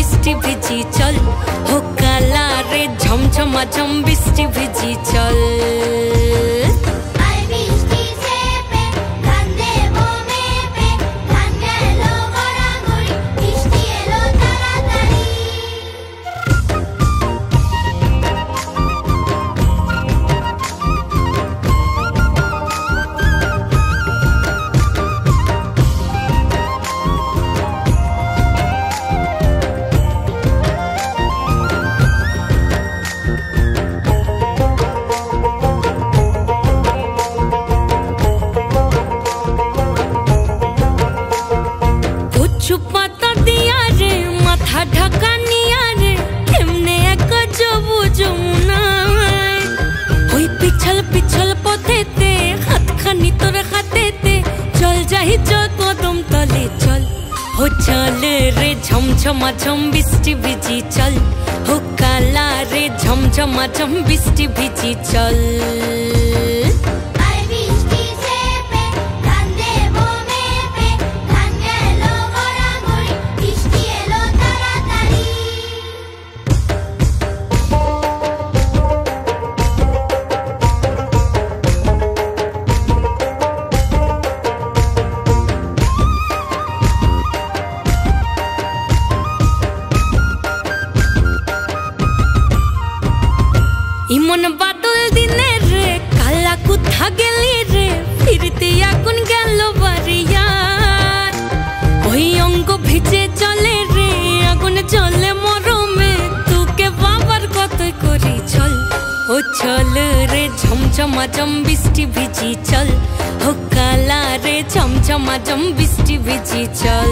বৃষ্টি ভিজি চল, হো কালা রে ঝমঝমা ঝম বৃষ্টি ভিজি চল। পাতা দিয়া রে মাথা ঢাকা নিয়া রে কেমনে এক যাবো যমুনায়, ওই পিছল পিছল পথেতে হাতখানি তোর হাতেতে চল যাই চল কদম তলে চল, ও চল রে ঝমঝমা ঝম বৃষ্টি ভিজি চল, ও কালা রে ঝমঝমা ঝম বৃষ্টি ভিজি চল। ইমন বাদল দিনে রে কালা কোথা গেলি রে, ফিরতে আগুন গেল বাড়িয়ার, ওই অঙ্গ ভিজে চলে রে আগুন চলে মরমে, তোকে বাবার কতই করি চল, ও চল রে ঝমঝমা ঝম বৃষ্টি ভিজি চল, ও কালা রে ঝমঝমা ঝম বৃষ্টি ভিজি চল।